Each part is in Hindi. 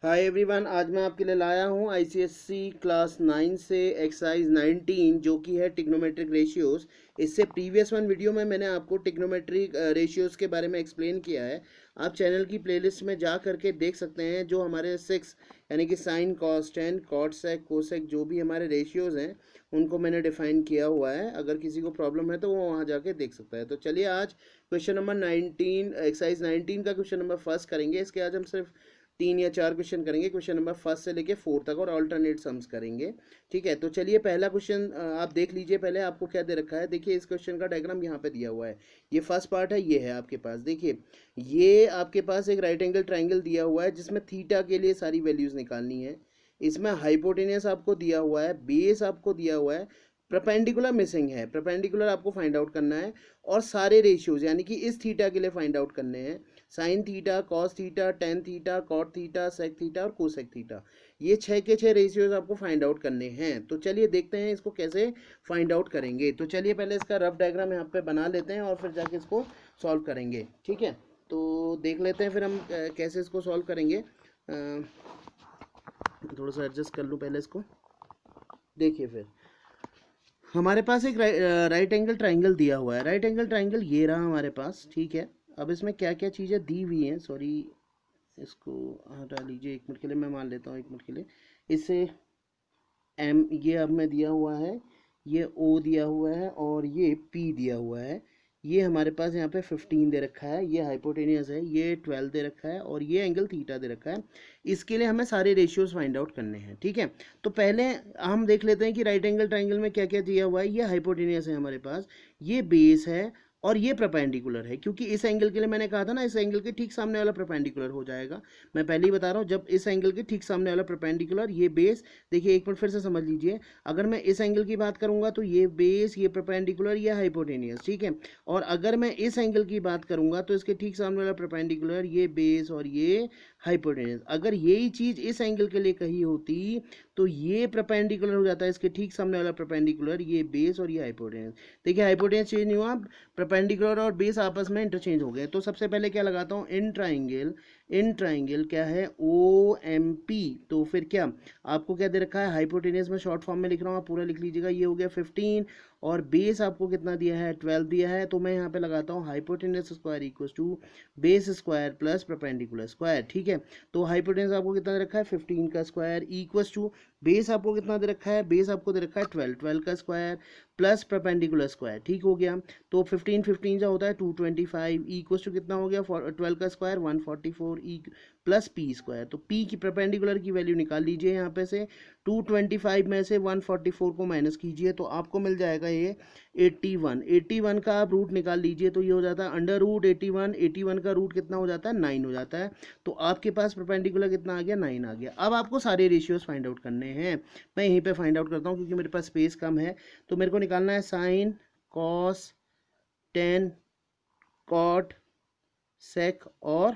हाय एवरीवन, आज मैं आपके लिए लाया हूँ आईसीएससी क्लास 9 से एक्सरसाइज 19 जो कि है टिग्नोमेट्रिक रेशियोज। इससे प्रीवियस वीडियो में मैंने आपको टिग्नोमेट्रिक रेशियोज के बारे में एक्सप्लेन किया है। आप चैनल की प्लेलिस्ट में जा करके देख सकते हैं। जो हमारे 6 यानी कि sine cos tan cot sec cosec जो भी हमारे रेशियोज हैं उनको मैंने डिफाइन किया हुआ है। अगर किसी को प्रॉब्लम है तो वो वहाँ जाके देख सकता है। तो चलिए आज क्वेश्चन नंबर 19 एक्सरसाइज 19 का क्वेश्चन नंबर फर्स्ट करेंगे। इसके आज हम सिर्फ 3 या 4 क्वेश्चन करेंगे। क्वेश्चन नंबर फर्स्ट से लेके 4 तक और अल्टरनेट सम्स करेंगे। ठीक है, तो चलिए पहला क्वेश्चन आप देख लीजिए। पहले आपको क्या दे रखा है, देखिए इस क्वेश्चन का डायग्राम यहाँ पे दिया हुआ है। ये फर्स्ट पार्ट है, ये है आपके पास। देखिए ये आपके पास एक राइट एंगल ट्राइंगल दिया हुआ है जिसमें थीटा के लिए सारी वैल्यूज निकालनी है। इसमें हाइपोटेनियस आपको दिया हुआ है, बेस आपको दिया हुआ है, परपेंडिकुलर मिसिंग है, परपेंडिकुलर आपको फाइंड आउट करना है, और सारे रेशियोज यानी कि इस थीटा के लिए फाइंड आउट करने हैं। Sine theta, cos theta, tan theta, cot theta, sec theta और कोसेक थीटा, ये 6 के 6 रेशियोज आपको फाइंड आउट करने हैं। तो चलिए देखते हैं इसको कैसे फाइंड आउट करेंगे। तो चलिए पहले इसका रफ डायग्राम यहाँ पे बना लेते हैं और फिर जाके इसको सॉल्व करेंगे। ठीक है, तो देख लेते हैं फिर हम कैसे इसको सॉल्व करेंगे। थोड़ा सा एडजस्ट कर लूँ पहले इसको। देखिए फिर हमारे पास एक राइट एंगल ट्राइंगल दिया हुआ है। राइट एंगल ट्राइंगल ये रहा हमारे पास। ठीक है, अब इसमें क्या क्या चीज़ें दी हुई हैं, सॉरी इसको हटा लीजिए एक मिनट के लिए, मैं मान लेता हूँ एक मिनट के लिए। इससे एम ये अब में दिया हुआ है, ये ओ दिया हुआ है और ये पी दिया हुआ है। ये हमारे पास यहाँ पे 15 दे रखा है, ये हाइपोटेनियस है, ये 12 दे रखा है और ये एंगल थीटा दे रखा है। इसके लिए हमें सारे रेशियोज फाइंड आउट करने हैं। ठीक है, तो पहले हम देख लेते हैं कि राइट एंगल ट्राइंगल में क्या क्या दिया हुआ है। ये हाइपोटेनियस है हमारे पास, ये बेस है और ये परपेंडिकुलर है। क्योंकि इस एंगल के लिए मैंने कहा था ना, इस एंगल के ठीक सामने वाला परपेंडिकुलर हो जाएगा। मैं पहले ही बता रहा हूँ, जब इस एंगल के ठीक सामने वाला परपेंडिकुलर, ये बेस। देखिए एक मिनट फिर से समझ लीजिए, अगर मैं इस एंगल की बात करूंगा तो ये बेस, ये परपेंडिकुलर, ये हाइपोटेनियस। ठीक है, और अगर मैं इस एंगल की बात करूंगा तो इसके ठीक सामने वाला परपेंडिकुलर, ये बेस और ये हाइपोटेनियस। अगर यही चीज इस एंगल के लिए कही होती तो ये परपेंडिकुलर हो जाता है इसके ठीक सामने वाला परपेंडिकुलर, ये बेस और ये हाइपोटेनियस। देखिए हाइपोटेनियस चेंज नहीं हुआ, परपेंडिकुलर और बेस आपस में इंटरचेंज हो गए। तो सबसे पहले क्या लगाता हूँ, इन ट्राइंगल। इन ट्राइंगल क्या है, ओ एम पी। तो फिर क्या आपको क्या दे रखा है, हाइपोटेनियस में शॉर्ट फॉर्म में लिख रहा हूँ, आप पूरा लिख लीजिएगा। ये हो गया 15 और बेस आपको कितना दिया है, 12 दिया है। तो मैं यहाँ पे लगाता हूँ hypotenuse square equal to base square plus perpendicular square. ठीक है, तो हाइपोटेनियस आपको कितना दे रखा है, 15 का स्क्वायर इक्वल टू बेस आपको कितना दे रखा है, बेस आपको दे रखा है 12, 12 का स्क्वायर प्लस परपेंडिकुलर स्क्वायर। ठीक हो गया, तो 15 15 जो होता है 225 इक्वल टू कितना हो गया, 12 का स्क्वायर 144 प्लस पी स्क्वायर। तो पी की परपेंडिकुलर की वैल्यू निकाल लीजिए यहाँ पे से। 225 में से 144 को माइनस कीजिए तो आपको मिल जाएगा ये 81। 81 का आप रूट निकाल लीजिए तो ये हो जाता है अंडर रूट 81। 81 का रूट कितना हो जाता है, 9 हो जाता है। तो आपके पास परपेंडिकुलर कितना आ गया, 9 आ गया। अब आपको सारे रेशियोज फाइंड आउट करने हैं। मैं यहीं पे फाइंड आउट करता हूँ क्योंकि मेरे पास स्पेस कम है। तो मेरे को निकालना है साइन, कॉस, टेन, कॉट, सेक और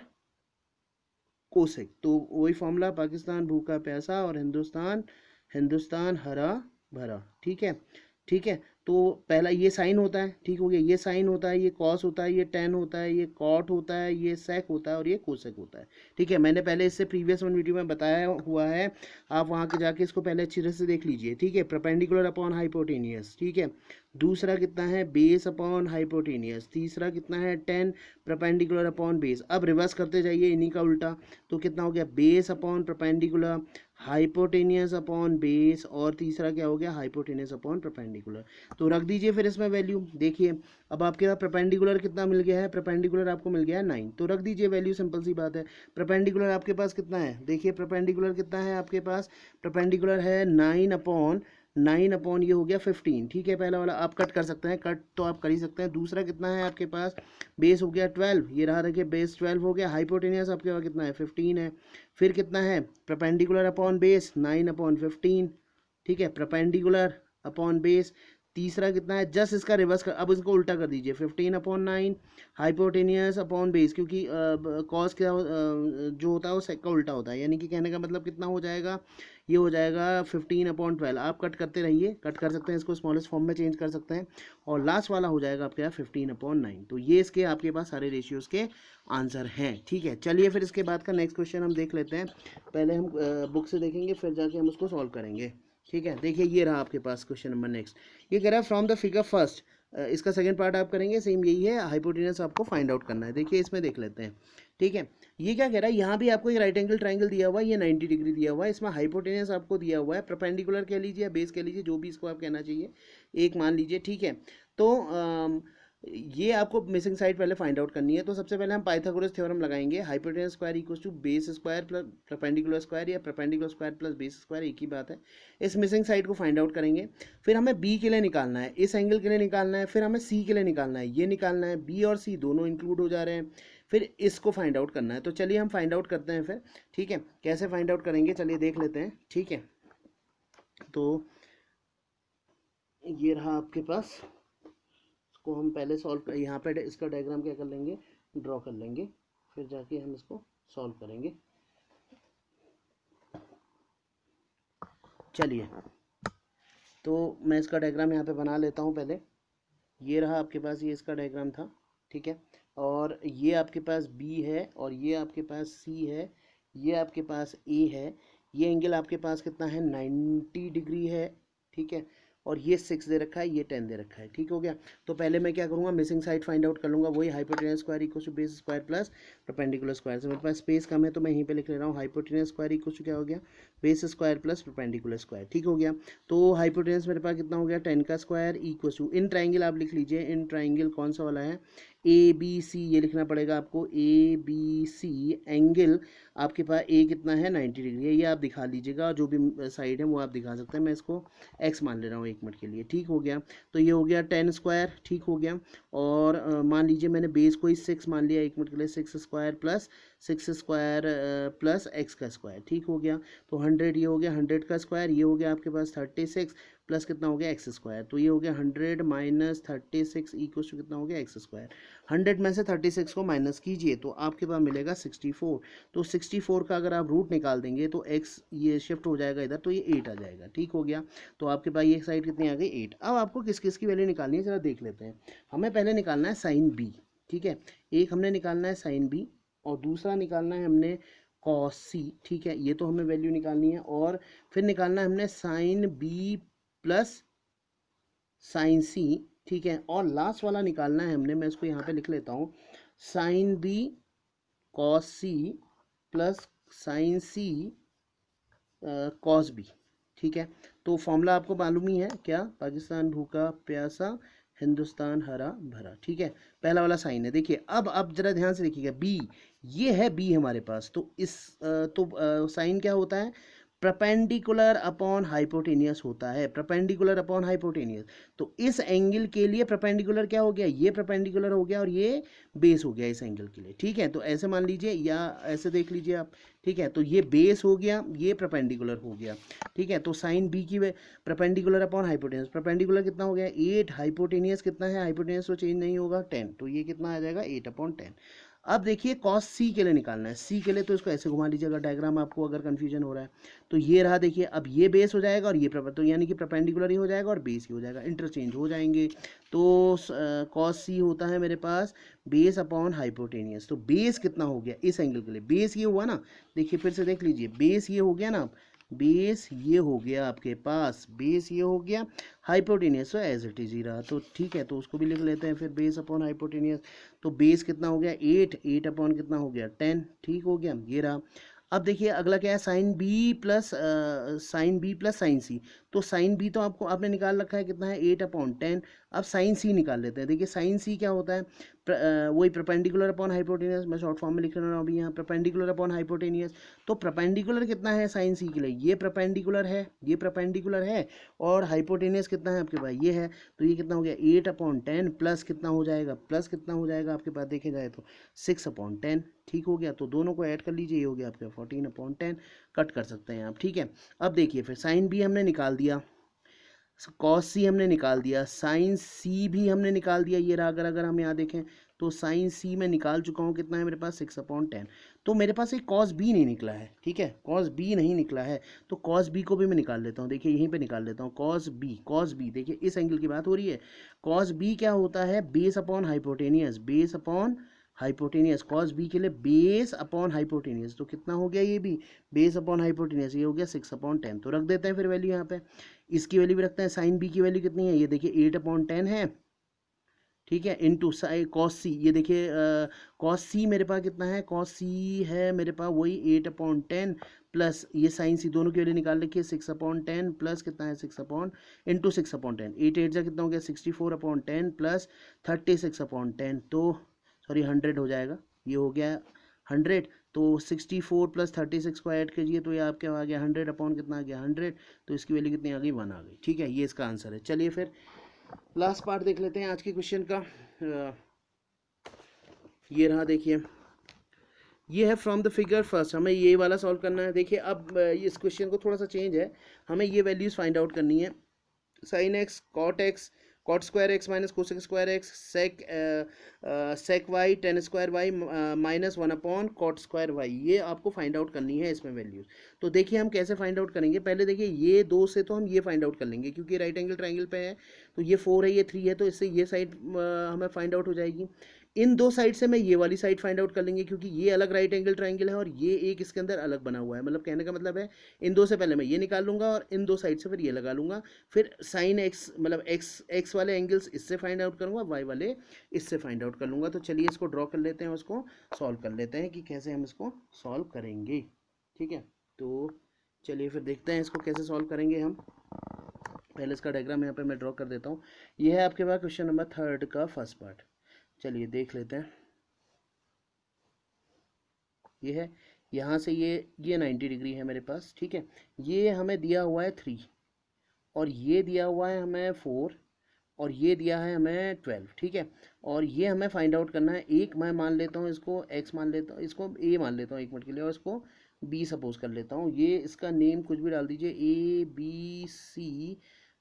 कोसेक। तो वही फॉर्मूला, पाकिस्तान भूखा प्यासा और हिंदुस्तान हिंदुस्तान हरा भरा। ठीक है, ठीक है। तो पहला ये साइन होता है, ठीक हो गया, ये साइन होता है, ये कॉस होता है, ये टेन होता है, ये कॉट होता है, ये सेक होता है और ये कोसेक होता है। ठीक है, मैंने पहले इससे प्रीवियस वीडियो में बताया हुआ है, आप वहाँ के जाके इसको पहले अच्छी तरह से देख लीजिए। ठीक है, परपेंडिकुलर अपॉन हाइपोटेनियस। ठीक है, दूसरा कितना है, बेस अपॉन हाइपोटेनियस। तीसरा कितना है, 10 परपेंडिकुलर अपॉन बेस। अब रिवर्स करते जाइए इन्हीं का उल्टा, तो कितना हो गया, base upon perpendicular, hypotenuse upon base, और तीसरा क्या हो गया, हाइपोटेनियस अपॉन परपेंडिकुलर। तो रख दीजिए फिर इसमें वैल्यू। देखिए अब आपके पास परपेंडिकुलर कितना मिल गया है, परपेंडिकुलर आपको मिल गया है 9। तो रख दीजिए वैल्यू, सिंपल सी बात है। परपेंडिकुलर आपके पास कितना है, देखिए परपेंडिकुलर कितना है आपके पास, परपेंडिकुलर है 9 अपॉन ये हो गया 15। ठीक है, पहला वाला आप कट कर सकते हैं, कट तो आप कर ही सकते हैं। दूसरा कितना है आपके पास, बेस हो गया 12, ये रहा, देखिए बेस 12 हो गया। हाइपोटेनियस आपके पास कितना है, 15 है। फिर कितना है, परपेंडिकुलर अपॉन बेस 9 अपॉन 15। ठीक है, परपेंडिकुलर अपॉन बेस। तीसरा कितना है, जस्ट इसका रिवर्स कर, अब इसको उल्टा कर दीजिए, 15/9 हाइपोटेनियस अपॉन बेस, क्योंकि कॉस क्या जो होता है वो सेक का उल्टा होता है, यानी कि कहने का मतलब कितना हो जाएगा, ये हो जाएगा 15/12। आप कट करते रहिए, कट कर सकते हैं, इसको स्मॉलेस्ट फॉर्म में चेंज कर सकते हैं, और लास्ट वाला हो जाएगा आपके यहाँ 15/9। तो ये इसके आपके पास सारे रेशियोज के आंसर हैं। ठीक है, चलिए फिर इसके बाद का नेक्स्ट क्वेश्चन हम देख लेते हैं। पहले हम बुक से देखेंगे, फिर जाके हम उसको सॉल्व करेंगे। ठीक है, देखिए ये रहा आपके पास क्वेश्चन नंबर नेक्स्ट। ये कह रहा है फ्रॉम द फिगर फर्स्ट, इसका सेकंड पार्ट आप करेंगे, सेम यही है, हाइपोटेनस आपको फाइंड आउट करना है। देखिए इसमें देख लेते हैं। ठीक है, ये क्या कह रहा है, यहाँ भी आपको एक राइट एंगल ट्राइंगल दिया हुआ है, ये 90 डिग्री दिया हुआ है, इसमें हाइपोटेनस आपको दिया हुआ है, परपेंडिकुलर कह लीजिए या बेस कह लीजिए, जो भी इसको आप कहना चाहिए, एक मान लीजिए। ठीक है, तो ये आपको मिसिंग साइड पहले फाइंड आउट करनी है। तो सबसे पहले हम पाइथागोरस थ्योरम लगाएंगे, hypotenuse square equals to base square plus perpendicular square, या perpendicular square plus base square, एक ही बात है। इस मिसिंग साइड को फाइंड आउट करेंगे, फिर हमें बी के लिए निकालना है, इस एंगल के लिए निकालना है, फिर हमें सी के लिए निकालना है, ये निकालना है, बी और सी दोनों इंक्लूड हो जा रहे हैं, फिर इसको फाइंड आउट करना है। तो चलिए हम फाइंड आउट करते हैं फिर। ठीक है, कैसे फाइंड आउट करेंगे चलिए देख लेते हैं। ठीक है, तो ये रहा आपके पास, को हम पहले सॉल्व, यहाँ पे इसका डायग्राम क्या कर लेंगे, ड्रॉ कर लेंगे, फिर जाके हम इसको सॉल्व करेंगे। चलिए, तो मैं इसका डायग्राम यहाँ पे बना लेता हूँ पहले। ये रहा आपके पास, ये इसका डायग्राम था। ठीक है, और ये आपके पास बी है, और ये आपके पास सी है, ये आपके पास ए है, ये एंगल आपके पास कितना है, 90 डिग्री है। ठीक है, और ये 6 दे रखा है, ये 10 दे रखा है। ठीक हो गया, तो पहले मैं क्या करूँगा, मिसिंग साइड फाइंड आउट कर लूँगा, वही hypotenuse square equal to base square plus perpendicular square. से मेरे पास स्पेस कम है तो मैं यहीं पे लिख ले रहा हूँ, हाइपोटेनस स्क्वायर इक्वल टू क्या हो गया, base square plus perpendicular square. ठीक हो गया, तो हाइपोटेनस मेरे पास कितना हो गया, 10 का square equal to, in triangle आप लिख लीजिए, इन ट्राइंगल कौन सा वाला है, ए बी सी, ये लिखना पड़ेगा आपको, ए बी सी एंगल आपके पास ए कितना है, 90 डिग्री है, ये आप दिखा लीजिएगा, जो भी साइड है वो आप दिखा सकते हैं। मैं इसको एक्स मान ले रहा हूँ 1 मिनट के लिए। ठीक हो गया, तो ये हो गया 10 स्क्वायर। ठीक हो गया, और मान लीजिए मैंने बेस को ही 6 मान लिया 1 मिनट के लिए, 6 square plus 6 square plus x का स्क्वायर। ठीक हो गया, तो 100 ये हो गया 100 का स्क्वायर, ये हो गया आपके पास 36 प्लस कितना हो गया एक्स स्क्वायर, तो ये हो गया 100 माइनस 36 इक्वल टू कितना हो गया एक्स स्क्वायर। 100 में से 36 को माइनस कीजिए तो आपके पास मिलेगा 64। तो 64 का अगर आप रूट निकाल देंगे तो x ये शिफ्ट हो जाएगा इधर, तो ये 8 आ जाएगा। ठीक हो गया, तो आपके पास ये साइड कितनी आ गई, 8। अब आपको किस किस की वैल्यू निकालनी है जरा देख लेते हैं। हमें पहले निकालना है साइन बी। ठीक है, एक हमने निकालना है साइन बी, और दूसरा निकालना है हमने कॉस सी। ठीक है, ये तो हमें वैल्यू निकालनी है, और फिर निकालना है हमने साइन बी प्लस साइन सी। ठीक है, और लास्ट वाला निकालना है हमने, मैं इसको यहाँ पे लिख लेता हूँ, sine B cos C plus sine C cos B. ठीक है, तो फॉर्मूला आपको मालूम ही है क्या, पाकिस्तान भूखा प्यासा हिंदुस्तान हरा भरा। ठीक है, पहला वाला साइन है। देखिए अब जरा ध्यान से देखिएगा, बी, ये है बी हमारे पास, तो इस तो साइन क्या होता है, प्रपेंडिकुलर अपॉन हाइपोटेनियस होता है, प्रपेंडिकुलर अपॉन हाइपोटेनियस। तो इस एंगल के लिए प्रपेंडिकुलर क्या हो गया, ये प्रपेंडिकुलर हो गया और ये बेस हो गया इस एंगल के लिए। ठीक है, तो ऐसे मान लीजिए या ऐसे देख लीजिए आप। ठीक है, तो ये बेस हो गया, ये प्रपेंडिकुलर हो गया। ठीक है, तो साइन बी की प्रपेंडिकुलर अपॉन हाइपोटेनियस, प्रपेंडिकुलर कितना हो गया 8, हाइपोटेनियस कितना है, हाइपोटेनियस तो चेंज नहीं होगा 10, तो ये कितना आ जाएगा 8/10। अब देखिए कॉस सी के लिए निकालना है, सी के लिए तो इसको ऐसे घुमा लीजिएगा डायग्राम, आपको अगर कंफ्यूजन हो रहा है तो ये रहा। देखिए अब ये बेस हो जाएगा और ये तो यानी कि परपेंडिकुलर ही हो जाएगा और बेस ही हो जाएगा, इंटरचेंज हो जाएंगे। तो कॉस सी होता है मेरे पास बेस अपॉन हाइपोटेनियस। तो बेस कितना हो गया इस एंगल के लिए, बेस ये हुआ ना, देखिए फिर से देख लीजिए, बेस ये हो गया ना, बेस ये हो गया आपके पास, बेस ये हो गया, हाइपोटेनियस तो एज इट इज ही रहा। तो ठीक है, तो उसको भी लिख लेते हैं फिर, बेस अपॉन हाइपोटेनियस। तो बेस कितना हो गया 8, 8 अपॉन कितना हो गया 10। ठीक हो गया, ये रहा। अब देखिए अगला क्या है, साइन बी प्लस साइन सी। तो साइन बी तो आपको आपने निकाल रखा है कितना है 8/10। अब साइन सी निकाल लेते हैं। देखिए साइन सी क्या होता है, वही परपेंडिकुलर अपॉन हाइपोटेनियस, मैं शॉर्ट फॉर्म में लिख रहा हूँ अभी यहाँ, परपेंडिकुलर अपॉन हाइपोटेनियस। तो परपेंडिकुलर कितना है साइन सी के लिए, ये परपेंडिकुलर है, ये परपेंडिकुलर है, और हाइपोटेनियस कितना है आपके पास, ये है। तो ये कितना हो गया 8/10 प्लस कितना हो जाएगा, प्लस कितना हो जाएगा आपके पास देखे जाए तो 6/10। ठीक हो गया, तो दोनों को ऐड कर लीजिए, ये हो गया आपका 14/10, कट कर सकते हैं आप। ठीक है, अब देखिए फिर साइन बी हमने निकाल दिया, कॉस सी हमने निकाल दिया, साइन सी भी हमने निकाल दिया, ये रहा। अगर हम यहाँ देखें तो साइन सी में निकाल चुका हूँ, कितना है मेरे पास 6/10। तो मेरे पास एक कॉस बी नहीं निकला है, ठीक है, कॉस बी नहीं निकला है। तो कॉस बी को भी मैं निकाल लेता हूँ, देखिए यहीं पे निकाल लेता हूँ। कॉस बी देखिए इस एंगल की बात हो रही है। कॉस बी क्या होता है, base upon hypotenuse, base upon hypotenuse. Cos B के लिए बेस अपॉन हाइपोटेनियस, तो कितना हो गया ये भी बेस अपॉन हाइपोटेनियस, ये हो गया 6/10। तो रख देते हैं फिर वैल्यू यहाँ पे, इसकी वैल्यू भी रखते हैं। साइन बी की वैल्यू कितनी है, ये देखिए 8/10 है, ठीक है, इंटू कॉस सी, ये देखिए कॉस सी मेरे पास कितना है, कॉस सी है मेरे पास वही 8/10 प्लस ये साइन सी, दोनों की वैल्यू निकाल रखिए 6/10 प्लस कितना है 6 इंटू 6/10, 8 जा कितना हो गया 64/10 प्लस 36/10, तो सॉरी 100 हो जाएगा, ये हो गया 100। तो 64 प्लस 36 को ऐड कीजिए तो ये आपके आ गया 100 अपॉन कितना आ गया 100, तो इसकी वैल्यू कितनी आ गई 1 आ गई, ठीक है, ये इसका आंसर है। चलिए फिर लास्ट पार्ट देख लेते हैं आज के क्वेश्चन का। ये रहा, देखिए ये है फ्रॉम द फिगर फर्स्ट, हमें ये वाला सॉल्व करना है। देखिए अब इस क्वेश्चन को थोड़ा सा चेंज है, हमें ये वैल्यूज फाइंड आउट करनी है। Sine X, cot square X minus cosec square X, sec Y, tan square Y minus 1/कॉट स्क्वायर वाई, ये आपको फाइंड आउट करनी है इसमें वैल्यूज। तो देखिए हम कैसे फाइंड आउट करेंगे, पहले देखिए ये दो से तो हम ये फाइंड आउट कर लेंगे, क्योंकि राइट एंगल ट्राइंगल पे है, तो ये 4 है, ये 3 है, तो इससे ये साइड हमें फाइंड आउट हो जाएगी। इन दो साइड से मैं ये वाली साइड फाइंड आउट कर लेंगे, क्योंकि ये अलग राइट एंगल ट्राइंगल है और ये एक इसके अंदर अलग बना हुआ है, मतलब कहने का मतलब है इन दो से पहले मैं ये निकाल लूंगा और इन दो साइड से फिर ये लगा लूंगा, फिर साइन एक्स मतलब एक्स वाले एंगल्स इससे फाइंड आउट करूंगा, वाई वाले इससे फाइंड आउट कर लूंगा। तो चलिए इसको ड्रॉ कर लेते हैं, उसको सॉल्व कर लेते हैं कि कैसे हम इसको सॉल्व करेंगे, ठीक है। तो चलिए फिर देखते हैं इसको कैसे सॉल्व करेंगे हम। पहले इसका डायग्राम यहाँ पे मैं ड्रॉ कर देता हूँ। ये है आपके पास क्वेश्चन नंबर 3 का फर्स्ट पार्ट, चलिए देख लेते हैं। ये है, यहाँ से ये 90 डिग्री है मेरे पास, ठीक है। ये हमें दिया हुआ है 3 और ये दिया हुआ है हमें 4 और ये दिया है हमें 12, ठीक है। और ये हमें फाइंड आउट करना है। एक मैं मान लेता हूँ इसको x मान लेता हूँ, इसको a मान लेता हूँ एक मिनट के लिए, और इसको b सपोज कर लेता हूँ। ये इसका नेम कुछ भी डाल दीजिए, ABC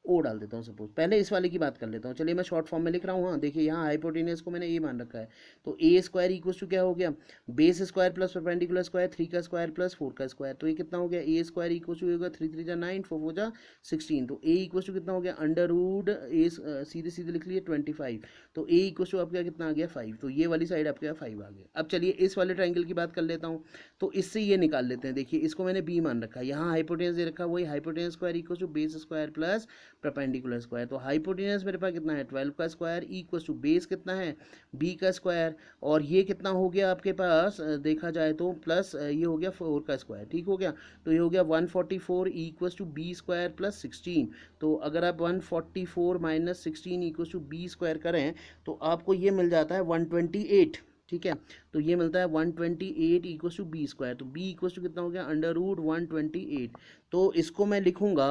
ओ डाल देता हूँ सपोज। पहले इस वाले की बात कर लेता हूँ, चलिए मैं शॉर्ट फॉर्म में लिख रहा हूँ। हाँ देखिए यहाँ हाइपोटेनियस को मैंने ए मान रखा है, तो ए स्क्वायर इक्वल टू क्या हो गया, base square plus perpendicular square, 3 का स्क्वायर प्लस 4 का स्क्वायर, तो ये कितना हो गया, ए स्क्वायर इक्वल टू होगा 3 3 जा 9, 4 4 जा 16, तो ए इक्वल टू कितना हो गया अंडर रूट ए, सीधे सीधे लिख लिए 25, तो ए इक्वल टू आपका कितना आ गया 5, तो ये वाली साइड आपके 5 आ गया। अब चलिए इस वाले ट्राइंगल की बात कर लेता हूँ, तो इससे ये निकाल लेते हैं। देखिए इसको मैंने बी मान रखा है, यहाँ हाइपोटेनस दे रखा है, वही hypotenuse square equal to base square plus perpendicular square, तो हाइपोटेनस मेरे पास कितना है 12 का स्क्वायर इक्वल टू बेस कितना है बी का स्क्वायर, और ये कितना हो गया आपके पास देखा जाए तो प्लस ये हो गया 4 का स्क्वायर, ठीक हो गया। तो ये हो गया 144 equal to B square plus 16, तो अगर आप 144 minus 16 equal to B square करें तो आपको ये मिल जाता है 128, ठीक है। तो ये मिलता है 128 इक्वल टू बी स्क्वायर, तो बी इक्वल टू कितना हो गया अंडर रूट 128, तो इसको मैं लिखूंगा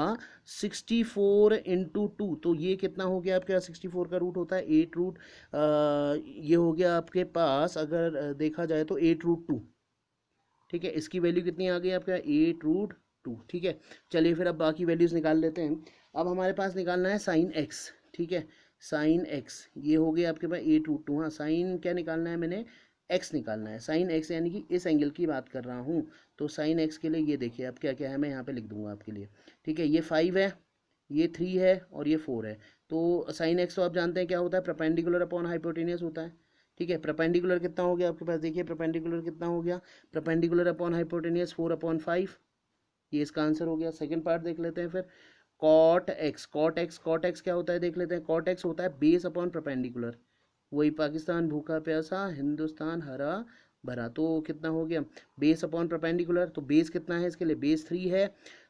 64 इंटू 2, तो ये कितना हो गया आपके 64 का रूट होता है 8 रूट, ये हो गया आपके पास अगर देखा जाए तो 8 रूट 2, ठीक है। इसकी वैल्यू कितनी आ गई आपका 8 रूट 2, ठीक है। चलिए फिर अब बाकी वैल्यूज़ निकाल लेते हैं। अब हमारे पास निकालना है साइन एक्स, ठीक है, साइन एक्स ये हो गया आपके पास 8 रूट 2, हाँ साइन क्या निकालना है मैंने एक्स निकालना है, साइन एक्स यानी कि इस एंगल की बात कर रहा हूँ। तो साइन एक्स के लिए ये देखिए अब क्या क्या है, मैं यहाँ पे लिख दूंगा आपके लिए, ठीक है। ये 5 है, ये 3 है और ये 4 है, तो साइन एक्स तो आप जानते हैं क्या होता है, परपेंडिकुलर अपॉन हाइपोटेनियस होता है, ठीक है। परपेंडिकुलर कितना हो गया आपके पास, देखिए परपेंडिकुलर कितना हो गया, परपेंडिकुलर अपॉन हाइपोटेनियस 4/5, ये इसका आंसर हो गया। सेकंड पार्ट देख लेते हैं फिर, कॉट एक्स क्या होता है देख लेते हैं। कॉट एक्स होता है बेस अपॉन परपेंडिकुलर, वही पाकिस्तान भूखा प्यासा हिंदुस्तान हरा भरा, तो कितना हो गया बेस अपॉन परपेंडिकुलर, तो बेस कितना है इसके लिए बेस 3 है,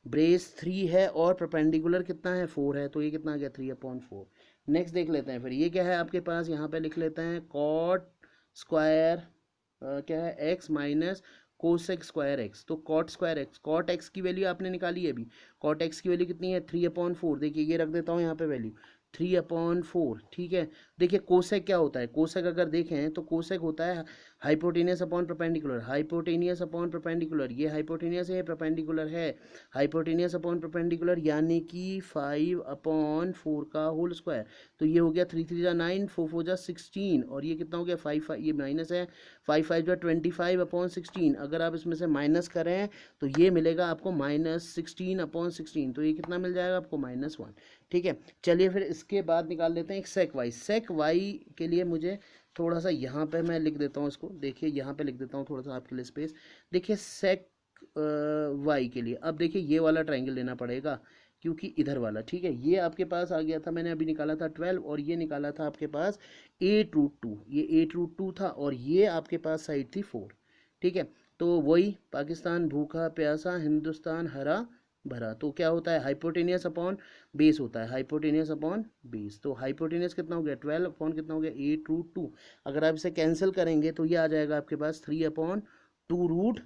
बेस 3 है और परपेंडिकुलर कितना है 4 है, तो ये कितना आ गया 3/4। नेक्स्ट देख लेते हैं फिर, ये क्या है आपके पास, यहाँ पे लिख लेते हैं कॉट स्क्वायर क्या है X minus cosec square X, तो cot square X, cot X की वैल्यू आपने निकाली है अभी, कॉट एक्स की वैल्यू कितनी है 3/4, देखिए ये रख देता हूँ यहाँ पे वैल्यू 3/4, ठीक है। देखिए कोसेक क्या होता है, कोसेक अगर देखें तो कोसेक होता है hypotenuse upon perpendicular, hypotenuse upon perpendicular, ये हाइपोटेनियस है, परपेंडिकुलर है, हाइपोटेनियस अपॉन परपेंडिकुलर यानी कि 5/4 का होल स्क्वायर। तो ये हो गया 3 3 जा 9, 4 4 जा 16, और ये कितना हो गया 5 5, ये माइनस है, 5 5 जा 25/16। अगर आप इसमें से माइनस करें तो ये मिलेगा आपको -16/16, तो ये कितना मिल जाएगा आपको -1। ठीक है, चलिए फिर इसके बाद निकाल लेते हैं एक सेक वाई। सेक वाई के लिए मुझे थोड़ा सा यहाँ पे मैं लिख देता हूँ इसको, देखिए यहाँ पे लिख देता हूँ थोड़ा सा आपके लिए स्पेस। देखिए सेक वाई के लिए अब देखिए ये वाला ट्राइंगल लेना पड़ेगा, क्योंकि इधर वाला, ठीक है, ये आपके पास आ गया था, मैंने अभी निकाला था 12, और ये निकाला था आपके पास 8√2, ये 8√2 था, और ये आपके पास साइड थी 4। ठीक है, तो वही पाकिस्तान भूखा प्यासा, हिंदुस्तान हरा भरा, तो क्या होता है हाइपोटेनियस अपॉन बेस होता है, हाइपोटेनियस अपॉन बेस। तो हाइपोटेनियस कितना हो गया 12 अपॉन कितना हो गया 8√2। अगर आप इसे कैंसिल करेंगे तो ये आ जाएगा आपके पास 3/2√2।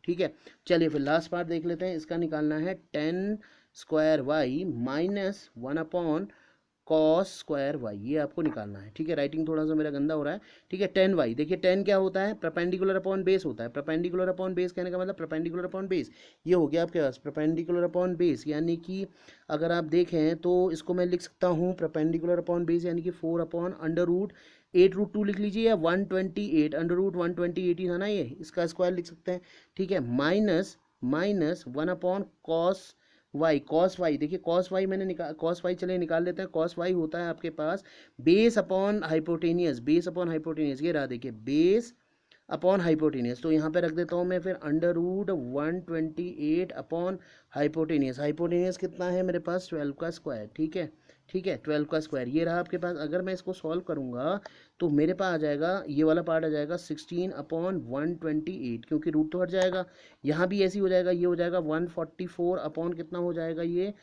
ठीक है, चलिए फिर लास्ट पार्ट देख लेते हैं। इसका निकालना है 10² y माइनस 1/cos² y, ये आपको निकालना है। ठीक है, राइटिंग थोड़ा सा मेरा गंदा हो रहा है। ठीक है, 10y, देखिए 10 क्या होता है, परपेंडिकुलर अपॉन बेस होता है। परपेंडिकुलर अपॉन बेस कहने का मतलब परपेंडिकुलर अपॉन बेस, ये हो गया आपके पास परपेंडिकुलर अपॉन बेस, यानी कि अगर आप देखें तो इसको मैं लिख सकता हूँ परपेंडिकुलर अपॉन बेस यानी कि 4/√8√2 लिख लीजिए, या 128 √128 ही था ना, ये इसका स्क्वायर लिख सकते हैं। ठीक है, minus 1/cos Y, cos Y, देखिए कॉस वाई मैंने निकाल, कॉस वाई चलिए निकाल लेते हैं। कॉस वाई होता है आपके पास base upon hypotenuse, base upon hypotenuse, ये रहा देखिए बेस अपॉन हाइपोटेनियस, तो यहाँ पे रख देता हूँ मैं फिर √128 अपॉन हाइपोटेनियस। हाइपोटेनियस कितना है मेरे पास 12 का स्क्वायर। ठीक है, ठीक है, 12 का स्क्वायर ये रहा आपके पास। अगर मैं इसको सॉल्व करूँगा तो मेरे पास आ जाएगा, ये वाला पार्ट आ जाएगा 16/128, क्योंकि रूट तो हट जाएगा, यहाँ भी ऐसी हो जाएगा, ये हो जाएगा 144 अपॉन कितना हो जाएगा, ये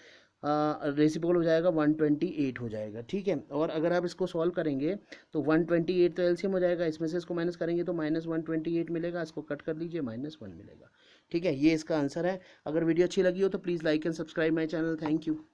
रेसिप्रोकल हो जाएगा 128 हो जाएगा। ठीक है, और अगर आप इसको सॉल्व करेंगे तो 128 तो एलसीएम हो जाएगा, इसमें से इसको माइनस करेंगे तो -128 मिलेगा, इसको कट कर लीजिए -1 मिलेगा। ठीक है, ये इसका आंसर है। अगर वीडियो अच्छी लगी हो तो please like and subscribe my channel. Thank you.